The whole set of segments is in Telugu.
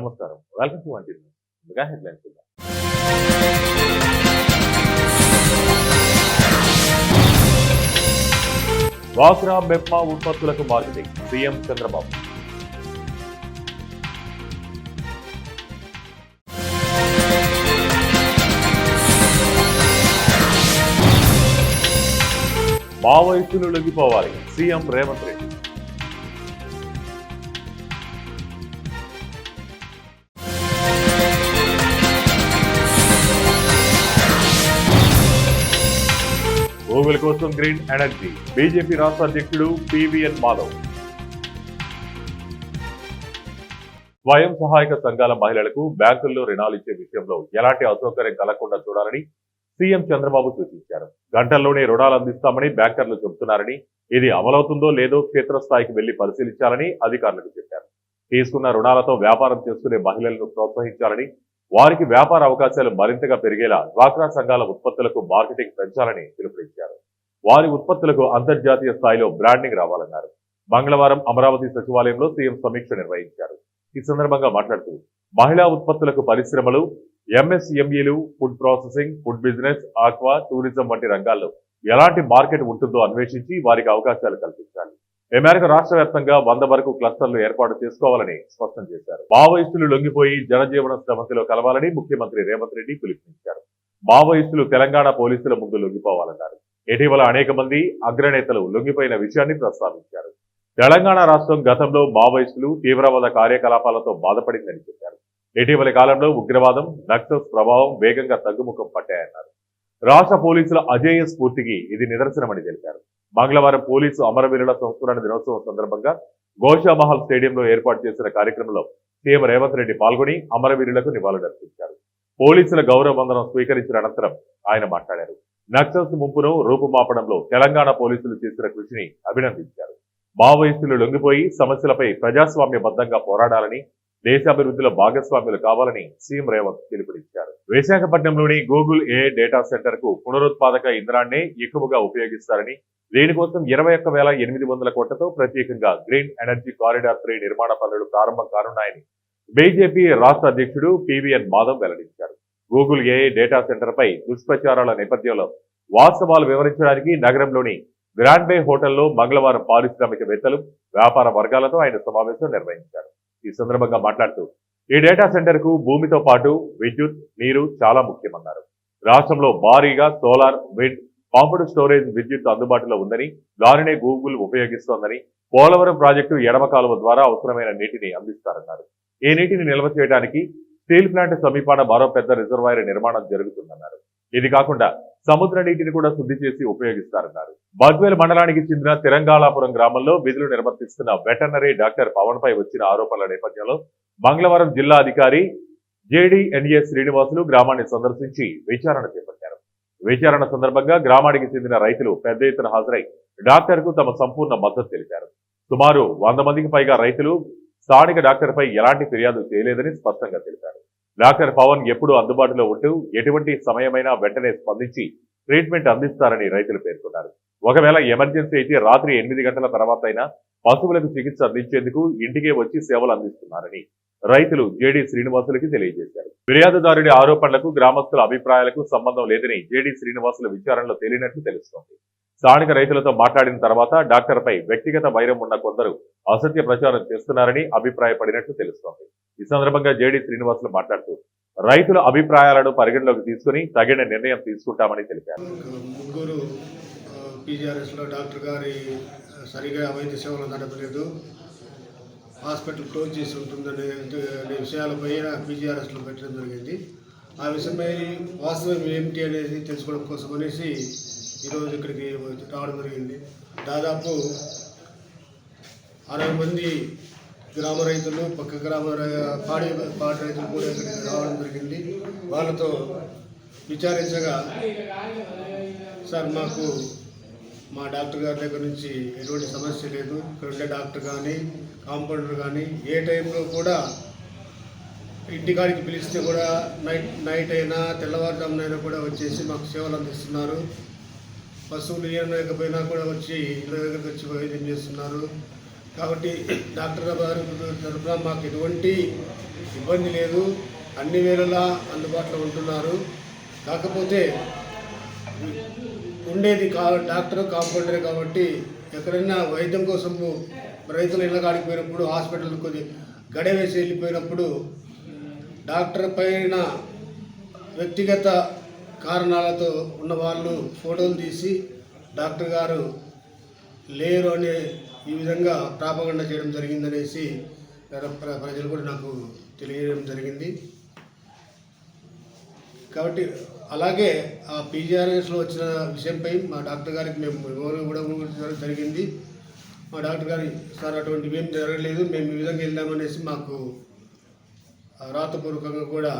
నమస్కారం. Welcome to one TV. ముందుగా హెడ్లైన్స్ చూద్దాం. డ్వాక్రా మెప్మా ఉత్పత్తులకు మార్కెటింగ్ సీఎం చంద్రబాబు. మావోయిస్టులు లొంగిపోవాలి సీఎం రేవంత్ రెడ్డి. గూగుల్ కోసం గ్రీన్ ఎనర్జీ బీజేపీ రాష్ట్ర అధ్యక్షుడు పివిఎన్ మాధవ్. స్వయం సహాయక సంఘాల మహిళలకు బ్యాంకుల్లో రుణాలు ఇచ్చే విషయంలో ఎలాంటి అసౌకర్యం కలగకుండా చూడాలని సీఎం చంద్రబాబు సూచించారు. గంటల్లోనే రుణాలు అందిస్తామని బ్యాంకర్లు చెబుతున్నారని, ఇది అమలవుతుందో లేదో క్షేత్రస్థాయికి వెళ్లి పరిశీలించాలని అధికారులకు చెప్పారు. తీసుకున్న రుణాలతో వ్యాపారం చేసుకునే మహిళలను ప్రోత్సహించాలని, వారికి వ్యాపార అవకాశాలు మరింతగా పెరిగేలా డ్వాక్రా సంఘాల ఉత్పత్తులకు మార్కెటింగ్ పెంచాలని పిలుపునిచ్చారు. వారి ఉత్పత్తులకు అంతర్జాతీయ స్థాయిలో బ్రాండింగ్ రావాలన్నారు. మంగళవారం అమరావతి సచివాలయంలో సీఎం సమీక్ష నిర్వహించారు. ఈ సందర్భంగా మాట్లాడుతూ మహిళా ఉత్పత్తులకు పరిశ్రమలు, ఎంఎస్ఎంఈలు, food processing, food business, aqua, tourism వంటి రంగాల్లో ఎలాంటి మార్కెట్ ఉంటుందో అన్వేషించి వారికి అవకాశాలు కల్పించాలి. ఈ మేరకు రాష్ట్ర వ్యాప్తంగా 100 వరకు క్లస్టర్లు ఏర్పాటు చేసుకోవాలని స్పష్టం చేశారు. మావోయిస్టులు లొంగిపోయి జనజీవన శ్రమతిలో కలవాలని ముఖ్యమంత్రి రేవంత్ రెడ్డి పిలుపునిచ్చారు. మావోయిస్టులు తెలంగాణ పోలీసుల ముందు లొంగిపోవాలన్నారు. ఇటీవల అనేక మంది అగ్రనేతలు లొంగిపోయిన విషయాన్ని ప్రస్తావించారు. తెలంగాణ రాష్ట్రం గతంలో మావోయిస్టులు తీవ్రవాద కార్యకలాపాలతో బాధపడిందని చెప్పారు. ఇటీవలి కాలంలో ఉగ్రవాదం, నక్సల్స్ ప్రభావం వేగంగా తగ్గుముఖం పట్టాయన్నారు. రాష్ట్ర పోలీసుల అజేయ స్ఫూర్తికి ఇది నిదర్శనమని తెలిపారు. మంగళవారం పోలీసు అమరవీరుల సంస్మరణ దినోత్సవం సందర్భంగా గోషామహల్ స్టేడియంలో ఏర్పాటు చేసిన కార్యక్రమంలో సీఎం రేవంత్ రెడ్డి పాల్గొని అమరవీరులకు నివాళులర్పించారు. పోలీసుల గౌరవ వందనం స్వీకరించిన అనంతరం ఆయన మాట్లాడారు. నక్సల్స్ ముంపును రూపుమాపడంలో తెలంగాణ పోలీసులు చేసిన కృషిని అభినందించారు. మావోయిస్టులు లొంగిపోయి సమస్యలపై ప్రజాస్వామ్యబద్ధంగా పోరాడాలని, దేశాభివృద్ధిలో భాగస్వామ్యులు కావాలని సీఎం రేవంత్ పిలుపునిచ్చారు. విశాఖపట్నంలోని గూగుల్ ఏఐ డేటా సెంటర్ కు పునరుత్పాదక ఇంధనాన్నే ఎక్కువగా ఉపయోగిస్తారని, దీనికోసం 21,800 కోట్లతో ప్రత్యేకంగా గ్రీన్ ఎనర్జీ కారిడార్ 3 నిర్మాణ పనులు ప్రారంభం కానున్నాయని బీజేపీ రాష్ట్ర అధ్యక్షుడు పివిఎన్ మాధవ్ వెల్లడించారు. గూగుల్ ఏఐ డేటా సెంటర్ పై దుష్ప్రచారాల నేపథ్యంలో వాస్తవాలు వివరించడానికి నగరంలోని గ్రాండ్ బే హోటల్లో మంగళవారం పారిశ్రామికవేత్తలు, వ్యాపార వర్గాలతో ఆయన సమావేశం నిర్వహించారు. ఈ సందర్భంగా మాట్లాడుతూ ఈ డేటా సెంటర్ కు భూమితో పాటు విద్యుత్, నీరు చాలా ముఖ్యమన్నారు. రాష్ట్రంలో భారీగా సోలార్, విండ్, పంప్డ్ స్టోరేజ్ విద్యుత్ అందుబాటులో ఉందని, దానినే గూగుల్ ఉపయోగిస్తోందని, పోలవరం ప్రాజెక్టు ఎడమ కాలువ ద్వారా అవసరమైన నీటిని అందిస్తారన్నారు. ఈ నీటిని నిల్వ చేయడానికి స్టీల్ ప్లాంట్ సమీపాన మరో పెద్ద రిజర్వాయర్ నిర్మాణం జరుగుతుందన్నారు. ఇది కాకుండా సముద్ర నీటిని కూడా శుద్ధి చేసి ఉపయోగిస్తారన్నారు. బద్వేల్ మండలానికి చెందిన తిరంగాళాపురం గ్రామంలో విధులు నిర్వర్తిస్తున్న వెటర్నరీ డాక్టర్ పవన్ పై వచ్చిన ఆరోపణల నేపథ్యంలో మంగళవారం జిల్లా అధికారి జేడీఎన్ఏ శ్రీనివాసులు గ్రామాన్ని సందర్శించి విచారణ చేపట్టారు. విచారణ సందర్భంగా గ్రామానికి చెందిన రైతులు పెద్ద ఎత్తున హాజరై డాక్టర్ కు తమ సంపూర్ణ మద్దతు తెలిపారు. సుమారు 100 మందికి పైగా రైతులు స్థానిక డాక్టర్ పై ఎలాంటి ఫిర్యాదు చేయలేదని స్పష్టంగా తెలిపారు. డాక్టర్ పవన్ ఎప్పుడూ అందుబాటులో ఉంటూ ఎటువంటి సమయమైనా వెంటనే స్పందించి ట్రీట్మెంట్ అందిస్తారని రైతులు పేర్కొన్నారు. ఒకవేళ ఎమర్జెన్సీ అయితే రాత్రి 8 గంటల తర్వాత అయినా పశువులకు చికిత్స అందించేందుకు ఇంటికే వచ్చి సేవలు అందిస్తున్నారని రైతులు జేడీ శ్రీనివాసులకి తెలియజేశారు. ఫిర్యాదుదారుడి ఆరోపణలకు గ్రామస్తుల అభిప్రాయాలకు సంబంధం లేదని జేడీ శ్రీనివాసుల విచారణలో తేలినట్లు తెలుస్తోంది. స్థానిక రైతులతో మాట్లాడిన తర్వాత డాక్టర్ పై వ్యక్తిగత వైరం ఉన్న కొందరు అసత్య ప్రచారం చేస్తున్నారని అభిప్రాయపడినట్లు తెలుస్తోంది. ఈ సందర్భంగా జేడీ శ్రీనివాసులు మాట్లాడుతూ రైతుల అభిప్రాయాలను పరిగణలోకి తీసుకుని తగిన నిర్ణయం తీసుకుంటామని తెలిపారు. ముగ్గురు పీజీఆర్ఎస్లో డాక్టర్ గారి సరిగా వైద్య సేవలు నడపలేదు, హాస్పిటల్ క్లోజ్ చేసి ఉంటుందనే విషయాలపై పీజీఆర్ఎస్లో పెట్టడం జరిగింది. ఆ విషయమై వాస్తవం ఏమిటి అనేది తెలుసుకోవడం కోసం అనేసి ఈరోజు ఇక్కడికి రావడం జరిగింది. దాదాపు 60 మంది గ్రామ రైతులు, పక్క గ్రామ పాడి రైతులు కూడా ఇక్కడికి రావడం జరిగింది. వాళ్ళతో విచారించగా, సార్ మాకు మా డాక్టర్ గారి దగ్గర నుంచి ఎటువంటి సమస్య లేదు, ఇక్కడ ఉండే డాక్టర్ కానీ కాంపౌండర్ కానీ ఏ టైంలో కూడా ఇంటికాడికి పిలిస్తే కూడా నైట్ అయినా తెల్లవారుజామునైనా కూడా వచ్చేసి మాకు సేవలు అందిస్తున్నారు. పశువులు ఏమైనా లేకపోయినా కూడా వచ్చి ఇళ్ళ దగ్గరికి వచ్చి వైద్యం చేస్తున్నారు. కాబట్టి డాక్టర్ గారి తరఫున మాకు ఎటువంటి ఇబ్బంది లేదు, అన్ని వేళలా అందుబాటులో ఉంటున్నారు. కాకపోతే ఉండేది డాక్టర్ కాంపౌండరే కాబట్టి ఎక్కడైనా వైద్యం కోసం రైతులు ఇళ్ళ కాడికి పోయినప్పుడు హాస్పిటల్ కొద్ది గడె వేసి వెళ్ళిపోయినప్పుడు డాక్టర్ పైన వ్యక్తిగత కారణాలతో ఉన్న వాళ్ళు ఫోటోలు తీసి డాక్టర్ గారు లేరు అనే ఈ విధంగా ప్రాపగండ చేయడం జరిగిందనేసి ప్రజలు కూడా నాకు తెలియజేయడం జరిగింది. కాబట్టి అలాగే ఆ పీజీఆర్ఎస్లో వచ్చిన విషయంపై మా డాక్టర్ గారికి మేము మెమోరీ కూడా జరిగింది. మా డాక్టర్ గారి సార్ అటువంటివి ఏం జరగలేదు, మేము ఈ విధంగా వెళ్ళామనేసి మాకు రాతపూర్వకంగా కూడా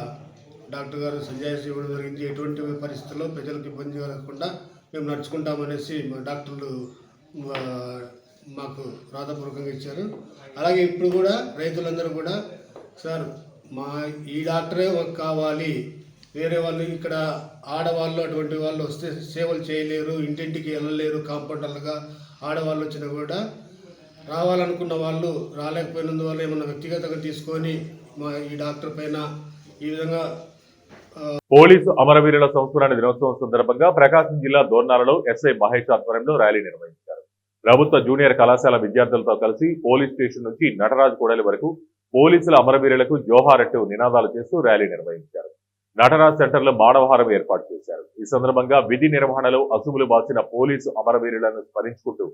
డాక్టర్ గారు సంజాయిషి ఇవ్వడం జరిగింది. ఎటువంటి పరిస్థితుల్లో ప్రజలకు ఇబ్బంది కలగకుండా మేము నడుచుకుంటామనేసి మా డాక్టర్లు మాకు రాతపూర్వకంగా ఇచ్చారు. అలాగే ఇప్పుడు కూడా రైతులందరూ కూడా సార్ మా ఈ డాక్టరే మాకు కావాలి, వేరే వాళ్ళు ఇక్కడ ఆడవాళ్ళు అటువంటి వాళ్ళు వస్తే సేవలు చేయలేరు, ఇంటింటికి వెళ్ళలేరు, కాంపౌండర్లుగా ఆడవాళ్ళు వచ్చినా కూడా రావాలనుకున్న వాళ్ళు రాలేకపోయినందువల్ల ఏమన్నా వ్యక్తిగతంగా తీసుకొని మా ఈ డాక్టర్ పైన ఈ విధంగా. పోలీసు అమరవీరుల సంస్మరణ దినోత్సవం సందర్భంగా ప్రకాశం జిల్లా దోర్నాలలో ఎస్ఐ మహేష్ ఆధ్వర్యంలో ర్యాలీ నిర్వహించారు. ప్రభుత్వ జూనియర్ కళాశాల విద్యార్థులతో కలిసి పోలీస్ స్టేషన్ నుంచి నటరాజ్ కూడలి వరకు పోలీసుల అమరవీరులకు జోహార్ అంటూ నినాదాలు చేస్తూ ర్యాలీ నిర్వహించారు. నటరాజ్ సెంటర్లో మానవహారం ఏర్పాటు చేశారు. ఈ సందర్భంగా విధి నిర్వహణలో అసువులు బాసిన పోలీసు అమరవీరులను స్మరించుకుంటూ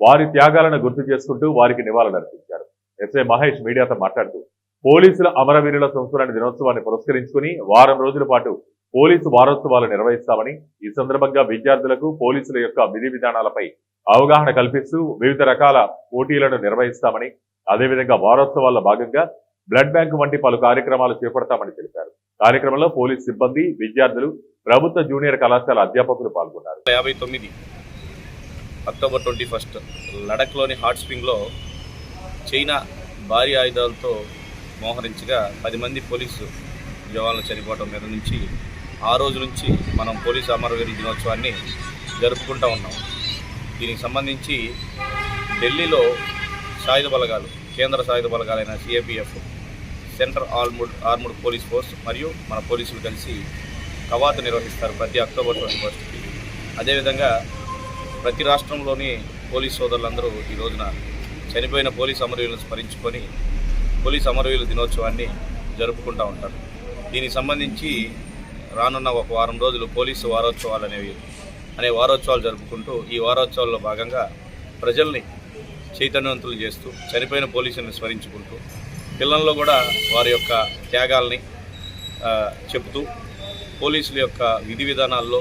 వారి త్యాగాలను గుర్తు చేసుకుంటూ వారికి నివాళులర్పించారు. ఎస్ఐ మహేష్ మీడియాతో మాట్లాడుతూ పోలీసుల అమరవీరుల సంస్మరణ దినోత్సవాన్ని పురస్కరించుకుని వారం రోజుల పాటు పోలీసు వారోత్సవాలు నిర్వహిస్తామని, ఈ సందర్భంగా విద్యార్థులకు పోలీసుల యొక్క విధి విధానాలపై అవగాహన కల్పిస్తూ వివిధ రకాల పోటీలను నిర్వహిస్తామని, అదేవిధంగా వారోత్సవాల్లో భాగంగా బ్లడ్ బ్యాంక్ వంటి పలు కార్యక్రమాలు చేపడతామని తెలిపారు. కార్యక్రమంలో పోలీస్ సిబ్బంది, విద్యార్థులు, ప్రభుత్వ జూనియర్ కళాశాల అధ్యాపకులు పాల్గొన్నారు. 59 అక్టోబర్ 21 లడఖ్లోని హాట్ స్ప్రింగ్లో చైనా భారీ ఆయుధాలతో మోహరించగా 10 మంది పోలీసు జవాన్లు చనిపోవడం మీద నుంచి ఆ రోజు నుంచి మనం పోలీసు అమరవీరుల దినోత్సవాన్ని జరుపుకుంటూ ఉన్నాం. దీనికి సంబంధించి ఢిల్లీలో సాయుధ బలగాలు, కేంద్ర సాయుధ బలగాలైన CAPF, central armed police force మరియు మన పోలీసులు కలిసి కవాతు నిర్వహిస్తారు ప్రతి అక్టోబర్ 21కి. అదేవిధంగా ప్రతి రాష్ట్రంలోని పోలీస్ సోదరులందరూ ఈ రోజున చనిపోయిన పోలీస్ అమరవీరులను స్మరించుకొని పోలీస్ అమరవీరుల దినోత్సవాన్ని జరుపుకుంటూ ఉంటారు. దీనికి సంబంధించి రానున్న ఒక వారం రోజులు పోలీసు వారోత్సవాలు అనే వారోత్సవాలు జరుపుకుంటూ ఈ వారోత్సవాల్లో భాగంగా ప్రజల్ని చైతన్యవంతులు చేస్తూ చనిపోయిన పోలీసులను స్మరించుకుంటూ పిల్లల్లో కూడా వారి యొక్క త్యాగాల్ని చెబుతూ పోలీసుల యొక్క విధి విధానాల్లో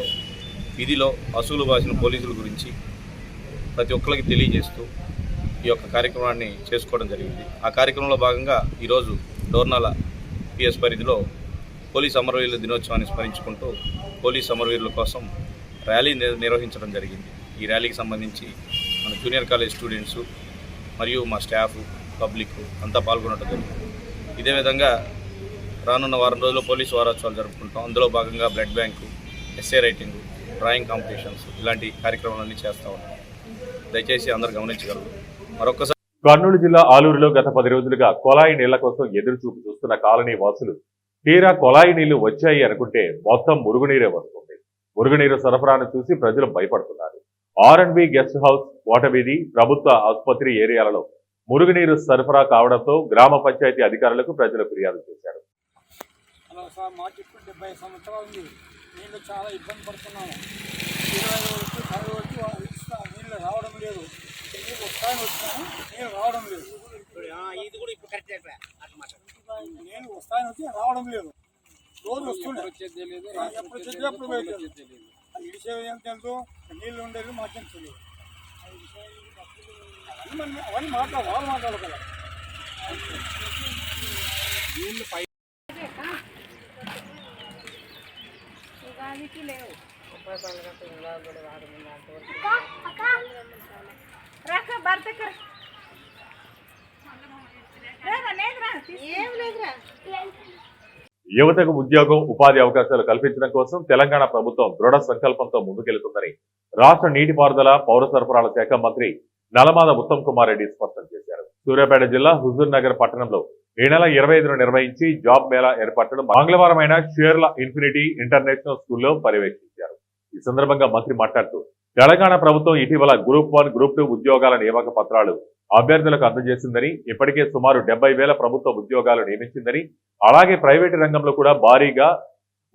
విధిలో అసూలు బాసిన పోలీసుల గురించి ప్రతి ఒక్కరికి తెలియజేస్తూ ఈ యొక్క కార్యక్రమాన్ని చేసుకోవడం జరిగింది. ఆ కార్యక్రమంలో భాగంగా ఈరోజు డోర్నాల పిఎస్ పరిధిలో పోలీస్ అమరవీరుల దినోత్సవాన్ని స్మరించుకుంటూ పోలీస్ అమరవీరుల కోసం ర్యాలీ నిర్వహించడం జరిగింది. ఈ ర్యాలీకి సంబంధించి మన జూనియర్ కాలేజ్ స్టూడెంట్స్ మరియు మా స్టాఫ్, పబ్లిక్ అంతా పాల్గొనడం జరిగింది. ఇదే విధంగా రానున్న వారం రోజుల్లో పోలీసు వారోత్సవాలు జరుపుకుంటాం. అందులో భాగంగా blood bank, essay writing, drawing competitions ఇలాంటి కార్యక్రమాలన్నీ చేస్తూ ఉన్నాం. దయచేసి అందరూ గమనించగలరు. మరొకసారి కర్నూలు జిల్లా ఆలూరులో గత 10 రోజులుగా కొలాయి నీళ్ల కోసం ఎదురు చూపు చూస్తున్న కాలనీ వాసులు తీరా కొలాయి నీళ్లు వచ్చాయి అనుకుంటే మొత్తం మురుగునీరే వస్తుంది. మురుగునీరు సరఫరాను చూసి ప్రజలు భయపడుతున్నారు. R&B గెస్ట్ హౌస్, కోటవీధి, ప్రభుత్వ ఆసుపత్రి ఏరియాలలో మురుగునీరు సరఫరా కావడంతో గ్రామ పంచాయతీ అధికారులకు ప్రజలు ఫిర్యాదు చేశారు. నీళ్ళు చాలా ఇబ్బంది పడుతున్నాము. 20 వరకు 10 వరకు నీళ్ళు రావడం లేదు. నీళ్ళు వస్తాయని వచ్చినాము, నీళ్ళు రావడం లేదు. ఇది కూడా ఇప్పుడు కరెక్ట్ నేను వస్తాయని వచ్చి రావడం లేదు. రోజు వస్తుండే ఎప్పుడు చెట్టు ఎప్పుడు పోయేది ఇడిసేది ఏం తెలుసు, నీళ్ళు ఉండేది మాకేం తెలియదు. అవన్నీ వాళ్ళు మాట్లాడాలి కదా. నీళ్ళు పై యువతకు ఉద్యోగం, ఉపాధి అవకాశాలు కల్పించడం కోసం తెలంగాణ ప్రభుత్వం దృఢ సంకల్పంతో ముందుకెళ్తుందని రాష్ట్ర నీటిపారుదల, పౌర సరఫరాల శాఖ మంత్రి నల్లమాద ఉత్తమ్ కుమార్ రెడ్డి స్పష్టం చేశారు. సూర్యాపేట జిల్లా హుజూర్ నగర్ పట్టణంలో ఈ నెల 25న నిర్వహించి జాబ్ మేళా ఏర్పాటును మంగళవారమైన షేర్ల ఇన్ఫినిటీ ఇంటర్నేషనల్ స్కూల్లో పర్యవేక్షించారు. ఈ సందర్భంగా మంత్రి మాట్లాడుతూ తెలంగాణ ప్రభుత్వం ఇటీవల గ్రూప్ 1, గ్రూప్ 2 ఉద్యోగాల నియామక పత్రాలు అభ్యర్థులకు అందజేసిందని, ఇప్పటికే సుమారు 70,000 ప్రభుత్వ ఉద్యోగాలు నియమించిందని, అలాగే ప్రైవేటు రంగంలో కూడా భారీగా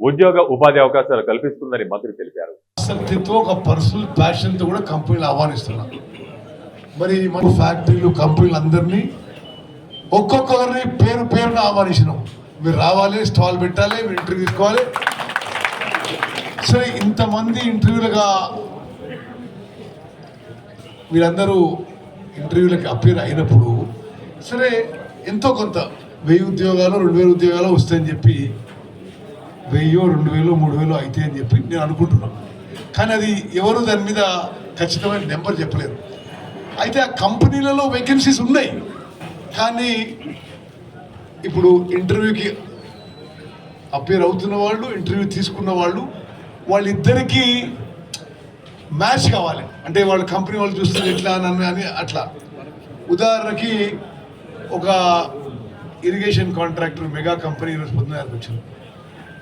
ఉద్యోగ ఉపాధి అవకాశాలు కల్పిస్తుందని మంత్రి తెలిపారు. ఆసక్తితో ఒక పర్సనల్ ప్యాషన్తో కూడా కంపెనీలు ఆహ్వానిస్తున్నాం. మరి మన ఫ్యాక్టరీలు కంపెనీలు అందరినీ ఒక్కొక్కరిని పేరున ఆహ్వానించినాం. మీరు రావాలి, స్టాల్ పెట్టాలి, మీరు ఇంటర్వ్యూ తీసుకోవాలి. సరే, ఇంతమంది ఇంటర్వ్యూలుగా మీరందరూ ఇంటర్వ్యూలకి అపేర్ అయినప్పుడు సరే ఎంతో కొంత 1000 ఉద్యోగాలు 2000 ఉద్యోగాలు వస్తాయని చెప్పి 1000, 2000, 3000 అయితే అని చెప్పి నేను అనుకుంటున్నాను. కానీ అది ఎవరు దాని మీద ఖచ్చితమైన నెంబర్ చెప్పలేరు. అయితే ఆ కంపెనీలలో వేకెన్సీస్ ఉన్నాయి. కానీ ఇప్పుడు ఇంటర్వ్యూకి అపేర్ అవుతున్న వాళ్ళు, ఇంటర్వ్యూ తీసుకున్న వాళ్ళిద్దరికీ మ్యాచ్ కావాలి. అంటే వాళ్ళ కంపెనీ వాళ్ళు చూస్తారు ఎట్లా అని అట్లా. ఉదాహరణకి ఒక ఇరిగేషన్ కాంట్రాక్టర్ మెగా కంపెనీ ఈరోజు పొద్దున వచ్చింది.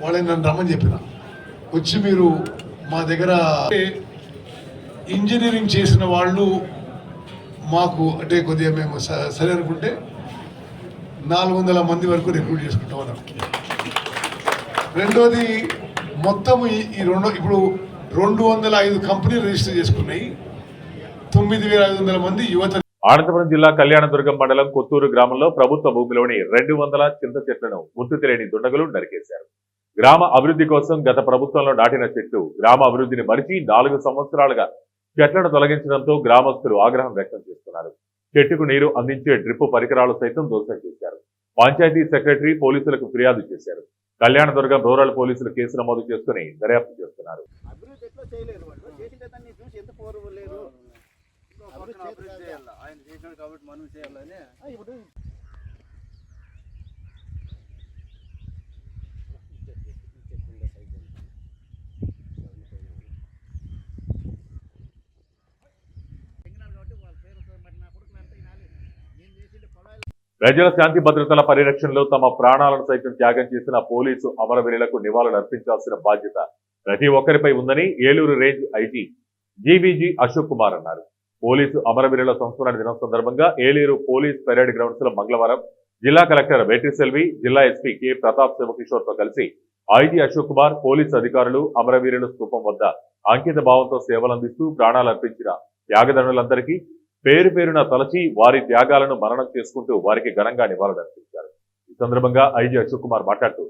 వాళ్ళని నన్ను రమ్మని చెప్పిన, వచ్చి మీరు మా దగ్గర ఇంజనీరింగ్ చేసిన వాళ్ళు మాకు అంటే కొద్దిగా మేము సరే అనుకుంటే 400 మంది వరకు రిక్రూట్ చేసుకుంటాం అన్నారు. రెండోది మొత్తం ఇప్పుడు 205 కంపెనీలు రిజిస్టర్ చేసుకున్నాయి. 9,500 మంది యువత. అనంతపురం జిల్లా కళ్యాణదుర్గం మండలం కొత్తూరు గ్రామంలో ప్రభుత్వ భూమిలోని 200 చింత చెట్లను గుర్తు తెలియని దుండగులు నరికేశారు. గ్రామ అభివృద్ధి కోసం గత ప్రభుత్వంలో నాటిన చెట్టు గ్రామ అభివృద్ధిని మరిచి 4 సంవత్సరాలుగా చెట్లను తొలగించడంతో గ్రామస్తులు ఆగ్రహం వ్యక్తం చేస్తున్నారు. చెట్టుకు నీరు అందించే డ్రిప్ పరికరాలు సైతం ధ్వంసం చేశారు. పంచాయతీ సెక్రటరీ పోలీసులకు ఫిర్యాదు చేశారు. కళ్యాణదుర్గం రూరల్ పోలీసులు కేసు నమోదు చేసుకుని దర్యాప్తు చేస్తున్నారు. ప్రజల శాంతి భద్రతల పరిరక్షణలో తమ ప్రాణాలను సైతం త్యాగం చేసిన పోలీసు అమరవీరులకు నివాళులు అర్పించాల్సిన బాధ్యత ప్రతి ఒక్కరిపై ఉందని Eluru range IG GVG Ashok Kumar అన్నారు. పోలీసు అమరవీరుల సంస్మరణ దినం సందర్భంగా ఏలూరు పోలీస్ పెరేడ్ గ్రౌండ్స్ లో మంగళవారం జిల్లా కలెక్టర్ వేట్రిసెల్వి, జిల్లా ఎస్పీ కె ప్రతాప్ శివకిషోర్ తో కలిసి ఐజీ అశోక్ కుమార్, పోలీసు అధికారులు అమరవీరుల స్థూపం వద్ద అంకిత భావంతో సేవలందిస్తూ ప్రాణాలు అర్పించిన త్యాగదనులందరికీ పేరు పేరున తలచి వారి త్యాగాలను మననం చేసుకుంటూ వారికి ఘనంగా నివాళులర్పించారు. ఈ సందర్భంగా ఐజీ అశోక్ కుమార్ మాట్లాడుతూ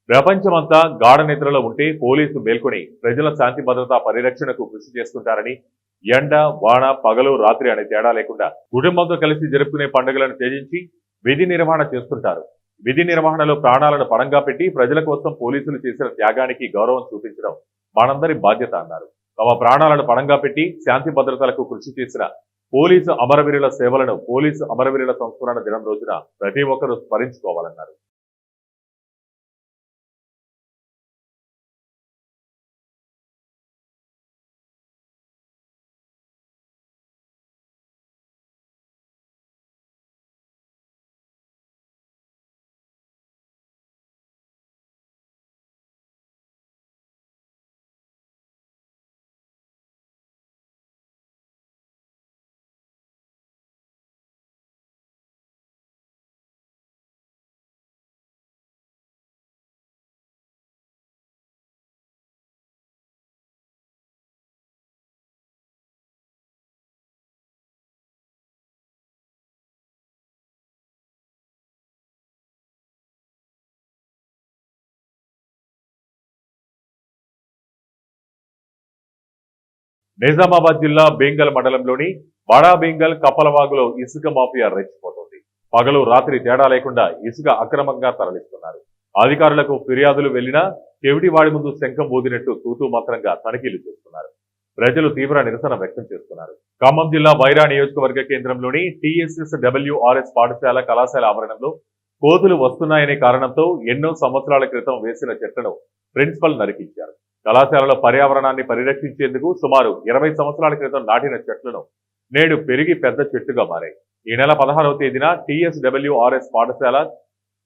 ప్రపంచమంతా గాఢ నిద్రలో ఉంటే పోలీసు మేల్కొని ప్రజల శాంతి భద్రతా పరిరక్షణకు కృషి చేస్తుంటారని, ఎండ, వాన, పగలు, రాత్రి అనే తేడా లేకుండా కుటుంబంతో కలిసి జరుపుకునే పండుగలను త్యజించి విధి నిర్వహణ చేస్తుంటారు. విధి నిర్వహణలో ప్రాణాలను పణంగా పెట్టి ప్రజల కోసం పోలీసులు చేసిన త్యాగానికి గౌరవం చూపించడం మనందరి బాధ్యత అన్నారు. తమ ప్రాణాలను పణంగా పెట్టి శాంతి భద్రతలకు కృషి చేసిన పోలీసు అమరవీరుల సేవలను పోలీసు అమరవీరుల సంస్మరణ దినం రోజున ప్రతి ఒక్కరూ స్మరించుకోవాలన్నారు. నిజామాబాద్ జిల్లా బేంగల్ మండలంలోని బడా బేంగల్ కప్పలవాగులో ఇసుక మాఫియా రెచ్చిపోతుంది. పగలు రాత్రి తేడా లేకుండా ఇసుక అక్రమంగా తరలిస్తున్నారు. అధికారులకు ఫిర్యాదులు వెళ్లినా చెవిటివాడి ముందు శంఖం ఊదినట్టు తూతూ మాత్రంగా తనిఖీలు చేస్తున్నారు. ప్రజలు తీవ్ర నిరసన వ్యక్తం చేస్తున్నారు. ఖమ్మం జిల్లా వైరా నియోజకవర్గ కేంద్రంలోని TSSWRS పాఠశాల కళాశాల ఆవరణంలో కోతులు వస్తున్నాయనే కారణంతో ఎన్నో సంవత్సరాల క్రితం వేసిన చెట్లను ప్రిన్సిపల్ నరికించారు. కళాశాలలో పర్యావరణాన్ని పరిరక్షించేందుకు సుమారు 20 సంవత్సరాల క్రితం నాటిన చెట్లను నేడు పెరిగి పెద్ద చెట్టుగా మారాయి. ఈ నెల 16వ తేదీన TSWRS పాఠశాల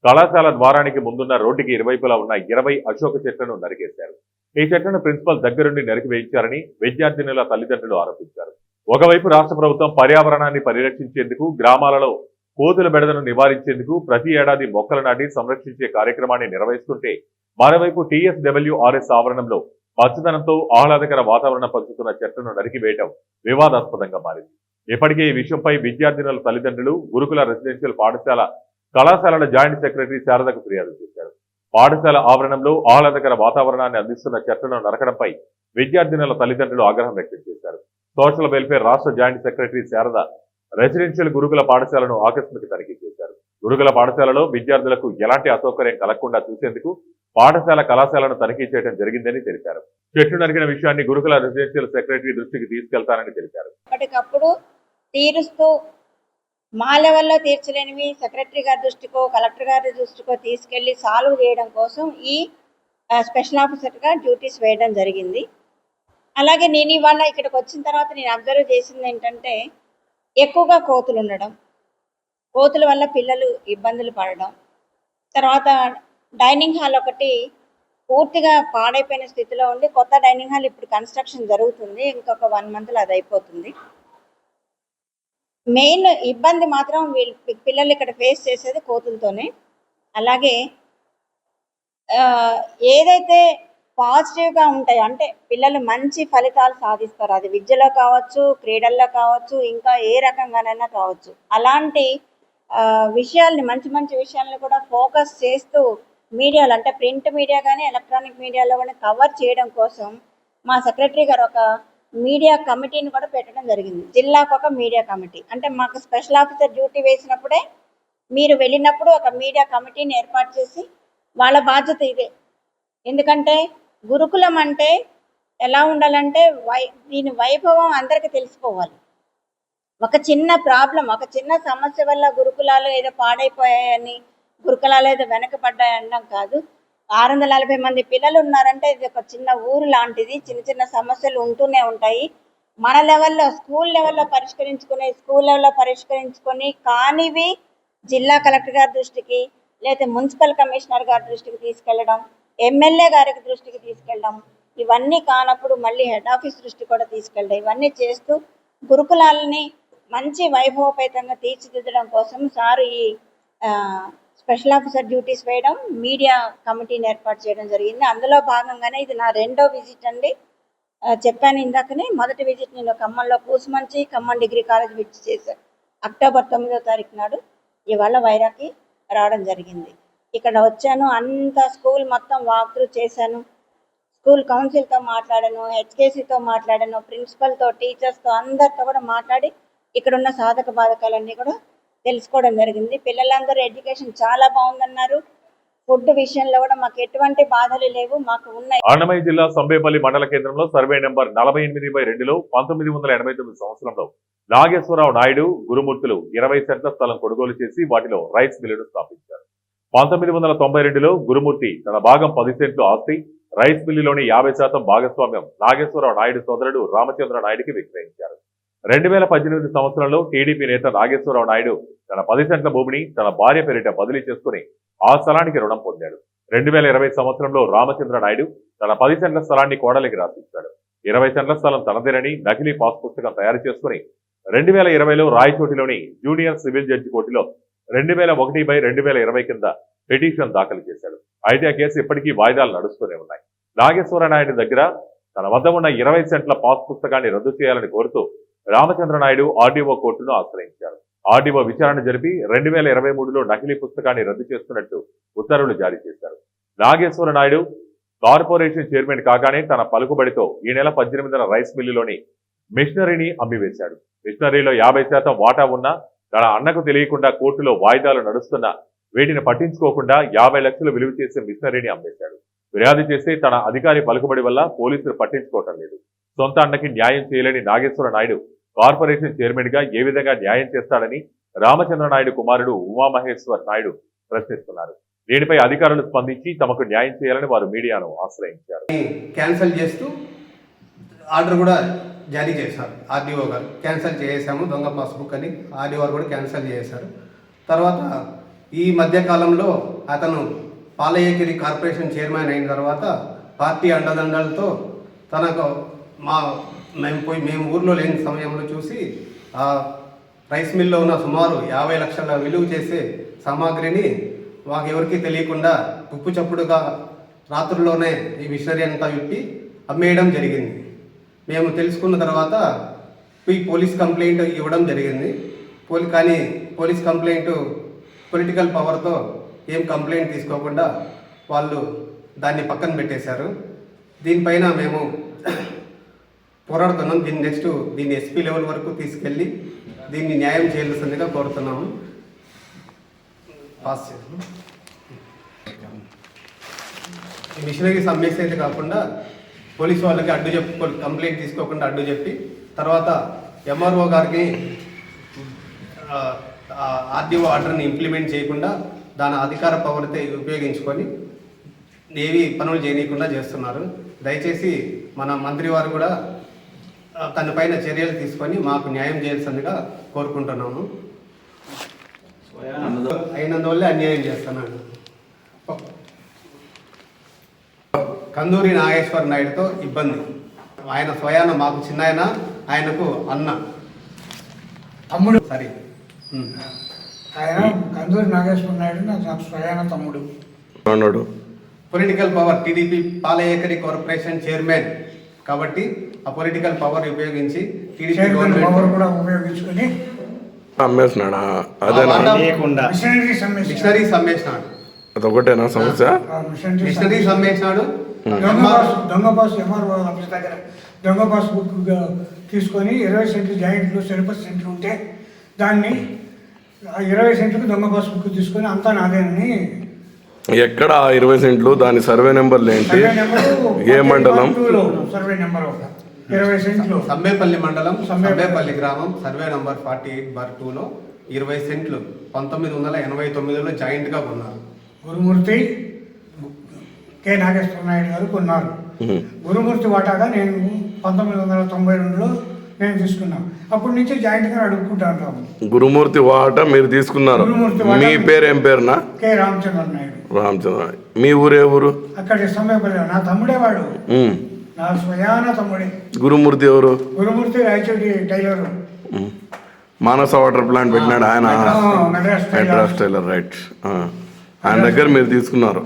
కళాశాల ద్వారానికి ముందున్న రోడ్డుకి ఇరువైపులా ఉన్న 20 అశోక చెట్లను నరికేశారు. ఈ చెట్లను ప్రిన్సిపల్ దగ్గరుండి నరికివేయించారని విద్యార్థినుల తల్లిదండ్రులు ఆరోపించారు. ఒకవైపు రాష్ట్ర ప్రభుత్వం పర్యావరణాన్ని పరిరక్షించేందుకు, గ్రామాలలో కోతుల బెడదను నివారించేందుకు ప్రతి ఏడాది మొక్కలు నాటి సంరక్షించే కార్యక్రమాన్ని నిర్వహిస్తుంటే, మరోవైపు TSWRS ఆవరణంలో పచ్చదనంతో ఆహ్లాదకర వాతావరణం పంచుతున్న చెట్లను నరికివేయడం వివాదాస్పదంగా మారింది. ఇప్పటికే ఈ విషయంపై విద్యార్థినుల తల్లిదండ్రులు గురుకుల రెసిడెన్షియల్ పాఠశాల కళాశాలల జాయింట్ సెక్రటరీ శారదకు ఫిర్యాదు చేశారు. పాఠశాల ఆవరణంలో ఆహ్లాదకర వాతావరణాన్ని అందిస్తున్న చెట్లను నరకడంపై విద్యార్థినుల తల్లిదండ్రులు ఆగ్రహం వ్యక్తం చేశారు. సోషల్ వెల్ఫేర్ రాష్ట్ర జాయింట్ సెక్రటరీ శారద రెసిడెన్షియల్ గురుకుల పాఠశాలను ఆకస్మిక తనిఖీ చేశారు. గురుకుల పాఠశాలలో విద్యార్థులకు ఎలాంటి అసౌకర్యం కలగకుండా చూసేందుకు పాఠశాల కళాశాలను తనిఖీ చేయడం జరిగిందని తెలిపారు. చెట్లు నరికిన విషయాన్ని గురుకుల రెసిడెన్షియల్ సెక్రటరీ దృష్టికి తీసుకెళ్తానని తెలిపారు. అప్పటికప్పుడు తీరుస్తూ మా లెవెల్లో తీర్చలేనివి సెక్రటరీ గారి దృష్టికో కలెక్టర్ గారి దృష్టికో తీసుకెళ్లి సాల్వ్ చేయడం కోసం ఈ స్పెషల్ ఆఫీసర్గా డ్యూటీస్ వేయడం జరిగింది. అలాగే నేను ఇవాళ ఇక్కడికి వచ్చిన తర్వాత నేను అబ్జర్వ్ చేసింది ఏంటంటే, ఎక్కువగా కోతులు ఉండడం, కోతుల వల్ల పిల్లలు ఇబ్బందులు పడడం, తర్వాత డైనింగ్ హాల్ ఒకటి పూర్తిగా పాడైపోయిన స్థితిలో ఉండి కొత్త డైనింగ్ హాల్ ఇప్పుడు కన్స్ట్రక్షన్ జరుగుతుంది. ఇంకొక 1 monthలో అది అయిపోతుంది. మెయిన్ ఇబ్బంది మాత్రం పిల్లలు ఇక్కడ ఫేస్ చేసేది కోతులతోనే. అలాగే ఏదైతే పాజిటివ్గా ఉంటాయో, అంటే పిల్లలు మంచి ఫలితాలు సాధిస్తారు, అది విద్యలో కావచ్చు, క్రీడల్లో కావచ్చు, ఇంకా ఏ రకంగానైనా కావచ్చు, అలాంటి విషయాల్ని మంచి మంచి విషయాలను కూడా ఫోకస్ చేస్తూ మీడియాలో, అంటే ప్రింట్ మీడియా కానీ ఎలక్ట్రానిక్ మీడియాలో కానీ కవర్ చేయడం కోసం మా సెక్రటరీ గారు ఒక మీడియా కమిటీని కూడా పెట్టడం జరిగింది. జిల్లాకు ఒక మీడియా కమిటీ, అంటే మాకు స్పెషల్ ఆఫీసర్ డ్యూటీ వేసినప్పుడే మీరు వెళ్ళినప్పుడు ఒక మీడియా కమిటీని ఏర్పాటు చేసి, వాళ్ళ బాధ్యత ఇదే. ఎందుకంటే గురుకులం అంటే ఎలా ఉండాలంటే దీని వైభవం అందరికీ తెలిసిపోవాలి. ఒక చిన్న ప్రాబ్లం, ఒక చిన్న సమస్య వల్ల గురుకులాలు ఏదో పాడైపోయాయని, గురుకులాలు ఏదో వెనకబడ్డాయనడం కాదు. 640 మంది పిల్లలు ఉన్నారంటే ఇది ఒక చిన్న ఊరు లాంటిది. చిన్న చిన్న సమస్యలు ఉంటూనే ఉంటాయి. మన లెవెల్లో స్కూల్ లెవెల్లో పరిష్కరించుకొని కానివి జిల్లా కలెక్టర్ గారి దృష్టికి, లేకపోతే మున్సిపల్ కమిషనర్ గారి దృష్టికి తీసుకెళ్ళడం, ఎమ్మెల్యే గారికి దృష్టికి తీసుకెళ్ళడం, ఇవన్నీ కానప్పుడు మళ్ళీ హెడ్ ఆఫీస్ దృష్టి కూడా తీసుకెళ్ళడం, ఇవన్నీ చేస్తూ గురుకులాలని మంచి వైభవపేతంగా తీర్చిదిద్దడం కోసం సారు ఈ స్పెషల్ ఆఫీసర్ డ్యూటీస్ వేయడం, మీడియా కమిటీని ఏర్పాటు చేయడం జరిగింది. అందులో భాగంగానే ఇది నా 2వ విజిట్ అండి. చెప్పాను ఇందాకనే, మొదటి విజిట్ నేను ఖమ్మంలో పూసమంచి ఖమ్మం డిగ్రీ కాలేజ్ విజిట్ చేశాను అక్టోబర్ 9వ తారీఖు నాడు. ఇవాళ వైరాకి రావడం జరిగింది. ఇక్కడ వచ్చాను, అంత స్కూల్ మొత్తం వాక్ త్రూ చేశాను, స్కూల్ కౌన్సిల్తో మాట్లాడాను, హెచ్కేసీతో మాట్లాడాను, ప్రిన్సిపల్తో, టీచర్స్తో, అందరితో కూడా మాట్లాడి ఇక్కడున్న సాధక బాధకాలన్నీ కూడా తెలుసుకోవడం జరిగింది. పిల్లలందరూ ఎడ్యుకేషన్ చాలా బాగుందన్నారు. ఫుడ్ విషయంలో కూడా మాకు ఎటువంటి బాధలు లేవు. మాకు ఉన్నాయి. అన్నమయ్య జిల్లా సంబేపల్లి మండల కేంద్రంలో సర్వే నెంబర్ 48/2లో 1989 సంవత్సరంలో నాగేశ్వరరావు నాయుడు గురుమూర్తులు 20 సెంట్ల స్థలం కొనుగోలు చేసి వాటిలో రైస్ మిల్లును స్థాపించారు. 1992లో గురుమూర్తి తన భాగం 10 సెంట్లు ఆస్తి రైస్ మిల్లులోని 50% భాగస్వామ్యం నాగేశ్వరరావు నాయుడు సోదరుడు రామచంద్ర నాయుడికి విక్రయించారు. 2018 సంవత్సరంలో టీడీపీ నేత నాగేశ్వరరావు నాయుడు తన 10 సెంట్ల భూమిని తన భార్య పేరిట బదిలీ చేసుకుని ఆ స్థలానికి రుణం పొందాడు. 2020 సంవత్సరంలో రామచంద్ర నాయుడు తన 10 సెంట్ల స్థలాన్ని కోడలికి రాసిచ్చాడు. 20 సెంట్ల స్థలం తనదేనని నకిలీ పాస్ పుస్తకం తయారు చేసుకుని 2020లో రాయచోటిలోని జూనియర్ సివిల్ జడ్జి కోర్టులో 2001/2020 కింద పిటిషన్ దాఖలు చేశాడు. అయితే ఆ కేసు ఇప్పటికీ వాయిదాలు నడుస్తూనే ఉన్నాయి. నాగేశ్వర నాయుడు దగ్గర తన వద్ద ఉన్న 20 సెంట్ల పాస్ పుస్తకాన్ని రద్దు చేయాలని కోరుతూ రామచంద్ర నాయుడు ఆర్డీఓ కోర్టును ఆశ్రయించారు. ఆర్డీఓ విచారణ జరిపి 2023లో నకిలీ పుస్తకాన్ని రద్దు చేస్తున్నట్టు ఉత్తర్వులు జారీ చేశారు. నాగేశ్వర నాయుడు కార్పొరేషన్ చైర్మన్ కాగానే తన పలుకుబడితో ఈ నెల 18న రైస్ మిల్లులోని మిషనరీని అమ్మివేశాడు. మిషనరీలో 50% వాటా ఉన్న తన అన్నకు తెలియకుండా కోర్టులో వాయిదాలు నడుస్తున్న వీటిని పట్టించుకోకుండా 50 లక్షలు విలువ చేసే మిషనరీని అమ్మేశాడు. ఫిర్యాదు చేస్తే తన అధికారి పలుకుబడి వల్ల పోలీసులు పట్టించుకోవటం లేదు. సొంత అన్నకి న్యాయం చేయలేని నాగేశ్వర నాయుడు కార్పొరేషన్ చైర్మన్ గా ఏ విధంగా న్యాయం చేస్తాడని రామచంద్ర నాయుడు కుమారుడు ఉమామహేశ్వర్ నాయుడు ప్రశ్నిస్తున్నారు. దీనిపై అధికారులు స్పందించి తమకు న్యాయం చేయాలని వారు మీడియాను ఆశ్రయించారు. క్యాన్సిల్ చేస్తూ ఆర్డర్ కూడా జారీ చేశారు ఆర్డీఓ గారు. క్యాన్సిల్ చేసాము దొంగ పాస్బుక్ అని ఆర్డీఓ గారు కూడా క్యాన్సిల్ చేశారు. తర్వాత ఈ మధ్యకాలంలో అతను పాలయేగిరి కార్పొరేషన్ చైర్మన్ అయిన తర్వాత పార్టీ అండదండలతో తనకు మేము ఊర్లో లేని సమయంలో చూసి ఆ రైస్ మిల్లో ఉన్న సుమారు 50 లక్షల విలువ చేసే సామాగ్రిని మాకు ఎవరికీ తెలియకుండా ఉప్పు చప్పుడుగా రాత్రుల్లోనే ఈ మిషనరీ అంతా విప్పి అమ్మేయడం జరిగింది. మేము తెలుసుకున్న తర్వాత ఈ పోలీస్ కంప్లైంట్ ఇవ్వడం జరిగింది. కానీ పోలీస్ కంప్లైంట్ పొలిటికల్ పవర్తో ఏం కంప్లైంట్ తీసుకోకుండా వాళ్ళు దాన్ని పక్కన పెట్టేశారు. దీనిపైన మేము పోరాడుతున్నాం. దీన్ని ఎస్పీ లెవెల్ వరకు తీసుకెళ్ళి దీన్ని న్యాయం చేయాల్సిందిగా కోరుతున్నాము. పాస్ చేస్తాము. ఈ మిషనరీస్ అమ్మేసేది కాకుండా పోలీసు వాళ్ళకి అడ్డు చెప్పి కంప్లైంట్ తీసుకోకుండా అడ్డు చెప్పి తర్వాత ఎంఆర్ఓ గారికి ఆర్డీఓ ఆర్డర్ని ఇంప్లిమెంట్ చేయకుండా దాని అధికార పవర్తో ఉపయోగించుకొని ఏవి పనులు చేయనీయకుండా చేస్తున్నారు. దయచేసి మన మంత్రి వారు కూడా తన పైన చర్యలు తీసుకొని మాకు న్యాయం చేయాల్సిందిగా కోరుకుంటున్నాము. అయినందువల్లే అన్యాయం చేస్తున్నాడు. కందూరి నాగేశ్వర నాయుడుతో ఇబ్బంది. ఆయన స్వయాన మాకు చిన్నాయన, ఆయనకు అన్న తమ్ముడు. సరే, ఆయన కందూరి నాగేశ్వర నాయుడు నాకు స్వయాన తమ్ముడు. పొలిటికల్ పవర్ టీడీపీ పాలయేకరి కార్పొరేషన్ చైర్మన్ కాబట్టి ఆ పొలిటికల్ పవర్ ఉపయోగించి టీడీపీ పవర్ కూడా ఉపయోగించుకొని అమ్మేస్తున్నాడా? అదే మిషనరీస్ అమ్మేసినాడు. అదొకటేనా సమస్య? మిషనరీస్ అమ్మేసినాడు. దొంగ పాస్ ఎంఆర్ఓ ఆఫీస్ దగ్గర దొంగ పాస్ బుక్ తీసుకొని 20 సెంట్లు జాయింట్లు 70 సెంట్లు ఉంటే దాన్ని 20 సెంట్లకు దొంగ పాస్ బుక్ తీసుకొని అంతా నాదేనని. ఎక్కడ 20 సెంట్లు? దాని సర్వే నెంబర్లు ఏంటి? ఏ మండలం? సర్వే నెంబర్ 20 సెంట్లు సమ్మేపల్లి మండలం, సమ్మేపల్లి గ్రామం, సర్వే నంబర్ 48/2లో 20 సెంట్లు 1989లో జాయింట్గా కొన్నారు. గురుమూర్తి కె నాగేశ్వర నాయుడు గారు కొన్నారు. గురుమూర్తి వాటాగా నేను 1992లో నేను తీసుకున్నాను. అప్పటి నుంచి జాయింట్గా అడుక్కుంటాను. గురుమూర్తి వాటా మీరు తీసుకున్నారు. మీ పేరు ఏం పేరునా? కె రామచంద్ర నాయుడు. రామచంద్ర. మీ ఊరే ఊరు? అక్కడ సమ్మేపల్లి. నా తమ్ముడే వాడు, నా స్వయాన తమ్ముడే. గురుమూర్తి ఎవరు? Gurumurthy Rayachoti tailor. Manasa water plant పెట్టినాడు ఆయన. Madras tailor, right. ఆయన దగ్గర మీరు తీసుకున్నారు.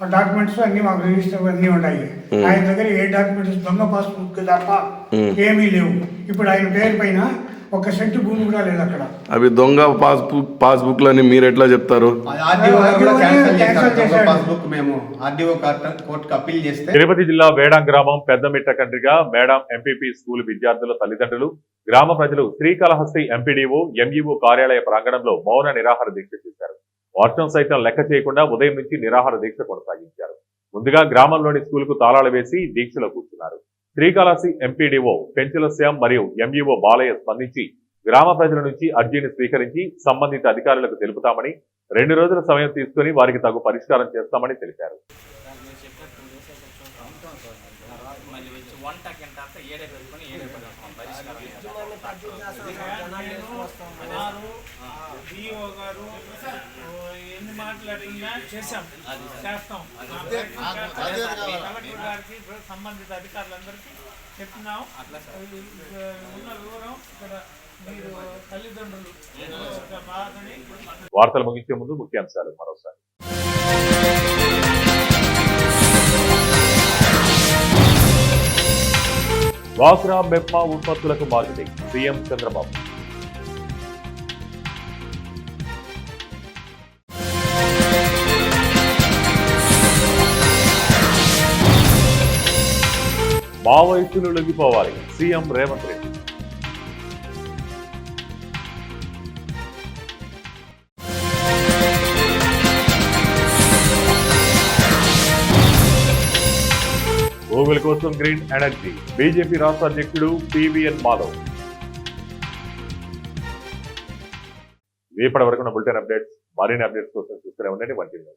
డాక్యుమెంట్స్ అన్ని మాకు రిజిస్టర్ అన్నీ ఉన్నాయి. ఆయన దగ్గర ఏ డాక్యుమెంట్స్ దొంగ పాస్బుక్ తప్ప ఏమీ లేవు. ఇప్పుడు ఆయన పేరు పైన 1 సెంటు భూమి కూడా లేదు అక్కడ. అవి దొంగ పాస్బుక్లని మీరు ఎట్లా చెప్తారు? తిరుపతి జిల్లా వేడాం గ్రామం పెద్దమిట్ట కండ్రిగా వేడాం ఎంపీపీ స్కూల్ విద్యార్థుల తల్లిదండ్రులు, గ్రామ ప్రజలు శ్రీకాళహస్తి ఎంపీడీఓ, ఎంఈఓ కార్యాలయ ప్రాంగణంలో మౌన నిరాహార దీక్ష చేశారు. వర్షం సైతం లెక్క చేయకుండా ఉదయం నుంచి నిరాహార దీక్ష కొనసాగించారు. ముందుగా గ్రామంలోని స్కూల్ కు తాళాలు వేసి దీక్షలో కూర్చున్నారు. శ్రీకాళహస్తి ఎంపీడీఓ పెంచుల శ్యామ్ మరియు ఎంఈఓ బాలయ్య స్పందించి గ్రామ ప్రజల నుంచి అర్జీని స్వీకరించి సంబంధిత అధికారులకు తెలుపుతామని, 2 రోజుల సమయం తీసుకుని వారికి తగు పరిష్కారం చేస్తామని తెలిపారు. ఎన్ని మాట్లాడినా చేస్తాం. కలెక్టర్ గారికి సంబంధిత అధికారులందరికీ చెప్పినాం. ఉన్న వివరం ఇక్కడ మీరు తల్లిదండ్రులు బాధని. వార్తలు ముగించే ముందు ముఖ్యాంశాలు మరోసారి. వాక్రా మెప్మా ఉత్పత్తులకు మార్కెటింగ్ సీఎం చంద్రబాబు. మావోయిస్టులు లొంగిపోవాలి సీఎం రేవంత్ రెడ్డి. గూగుల్ కోసం గ్రీన్ ఎనర్జీ బీజేపీ రాష్ట్ర అధ్యక్షుడు పివిఎన్ మాధవ్. ఇప్పటి వరకు బులెటిన్ అప్డేట్స్. మరిన్ని అప్డేట్స్ కోసం చూస్తూనే ఉండండి 1 న్యూస్.